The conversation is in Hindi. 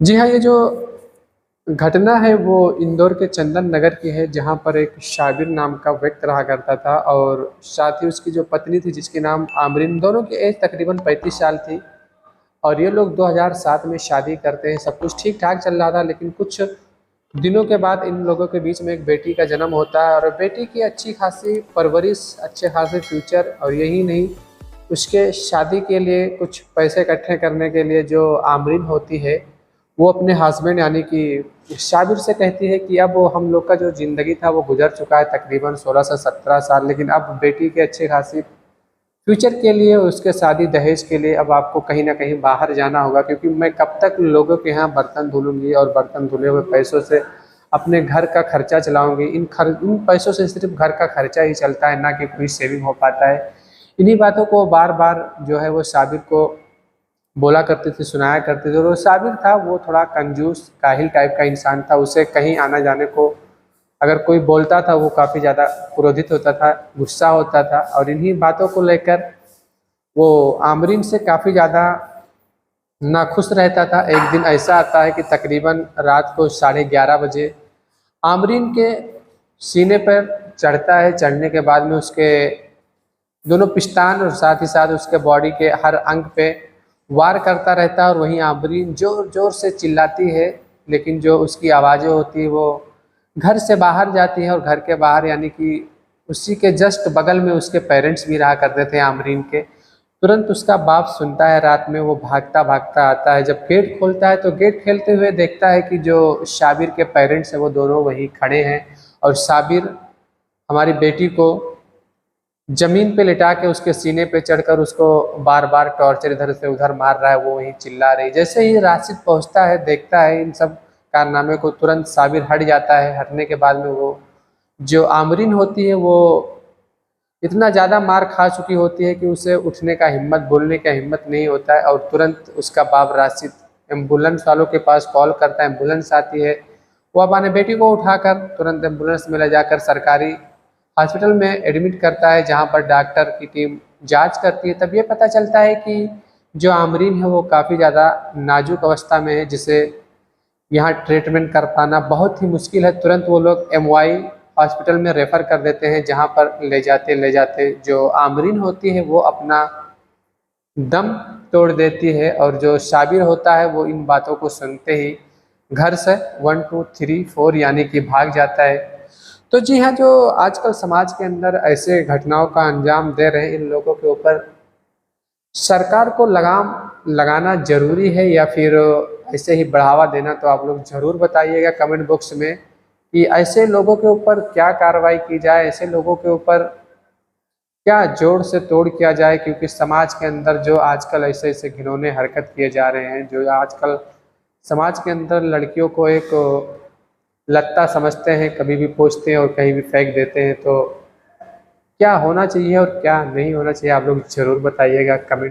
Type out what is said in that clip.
जी हाँ, ये जो घटना है वो इंदौर के चंदन नगर की है, जहाँ पर एक शाबिर नाम का व्यक्ति रहा करता था और साथ ही उसकी जो पत्नी थी जिसके नाम आमरीन, दोनों की एज तकरीबन 35 साल थी। और ये लोग 2007 में शादी करते हैं, सब कुछ ठीक ठाक चल रहा था, लेकिन कुछ दिनों के बाद इन लोगों के बीच में एक बेटी का जन्म होता है और बेटी की अच्छी खासी परवरिश, अच्छे खासे फ्यूचर, और यही नहीं, उसके शादी के लिए कुछ पैसे इकट्ठे करने के लिए जो आमरीन होती है वो अपने हस्बैंड यानी कि शाबिर से कहती है कि अब वो हम लोग का जो ज़िंदगी था वो गुजर चुका है तकरीबन 16 से 17 साल, लेकिन अब बेटी के अच्छे खासी फ्यूचर के लिए, उसके शादी दहेज के लिए अब आपको कहीं ना कहीं बाहर जाना होगा, क्योंकि मैं कब तक लोगों के यहाँ बर्तन धुलूंगी और बर्तन धुले हुए पैसों से अपने घर का खर्चा चलाऊंगी। इन पैसों से सिर्फ घर का खर्चा ही चलता है, ना कि कोई सेविंग हो पाता है। इन्हीं बातों को बार बार जो है वो साबिर को बोला करते थे, सुनाया करते थे। और वो साबिर था, वो थोड़ा कंजूस काहिल टाइप का इंसान था। उसे कहीं आना जाने को अगर कोई बोलता था वो काफ़ी ज़्यादा क्रोधित होता था, गुस्सा होता था, और इन्हीं बातों को लेकर वो आमरीन से काफ़ी ज़्यादा नाखुश रहता था। एक दिन ऐसा आता है कि तकरीबन रात को 11:30 बजे आमरीन के सीने पर चढ़ता है। चढ़ने के बाद में उसके दोनों पिस्तान और साथ ही साथ उसके बॉडी के हर अंग पे वार करता रहता है, और वहीं आमरीन जोर जोर से चिल्लाती है, लेकिन जो उसकी आवाज़ें होती है वो घर से बाहर जाती है। और घर के बाहर यानी कि उसी के जस्ट बगल में उसके पेरेंट्स भी रहा करते थे आमरीन के। तुरंत उसका बाप सुनता है, रात में वो भागता भागता आता है। जब गेट खोलता है तो गेट खेलते हुए देखता है कि जो शाबिर के पेरेंट्स हैं वो दोनों वहीं खड़े हैं, और शाबिर हमारी बेटी को जमीन पे लिटा के उसके सीने पे चढ़कर उसको बार बार टॉर्चर इधर से उधर मार रहा है, वो वहीं चिल्ला रही। जैसे ही राशिद पहुंचता है, देखता है इन सब कारनामे को, तुरंत साबिर हट जाता है। हटने के बाद में वो जो आमरीन होती है वो इतना ज़्यादा मार खा चुकी होती है कि उसे उठने का हिम्मत, बोलने का हिम्मत नहीं होता है। और तुरंत उसका बाप राशिद एम्बुलेंस वालों के पास कॉल करता है, एम्बुलेंस आती है। वो अपने बेटी को उठाकर तुरंत एम्बुलेंस में ले जाकर सरकारी हॉस्पिटल में एडमिट करता है, जहाँ पर डॉक्टर की टीम जांच करती है। तब ये पता चलता है कि जो आमरीन है वो काफ़ी ज़्यादा नाजुक अवस्था में है, जिसे यहाँ ट्रीटमेंट कर पाना बहुत ही मुश्किल है। तुरंत वो लोग MY हॉस्पिटल में रेफ़र कर देते हैं, जहाँ पर ले जाते जो आमरीन होती है वो अपना दम तोड़ देती है। और जो शाबिर होता है वो इन बातों को सुनते ही घर से 1 2 3 4 यानी कि भाग जाता है। तो जी हाँ, जो आजकल समाज के अंदर ऐसे घटनाओं का अंजाम दे रहे हैं, इन लोगों के ऊपर सरकार को लगाम लगाना ज़रूरी है या फिर ऐसे ही बढ़ावा देना? तो आप लोग ज़रूर बताइएगा कमेंट बॉक्स में कि ऐसे लोगों के ऊपर क्या कार्रवाई की जाए, ऐसे लोगों के ऊपर क्या जोड़ से तोड़ किया जाए, क्योंकि समाज के अंदर जो आजकल ऐसे ऐसे घिनौने हरकत किए जा रहे हैं, जो आजकल समाज के अंदर लड़कियों को एक लत्ता समझते हैं, कभी भी पूछते हैं और कहीं भी फेंक देते हैं। तो क्या होना चाहिए और क्या नहीं होना चाहिए, आप लोग ज़रूर बताइएगा कमेंट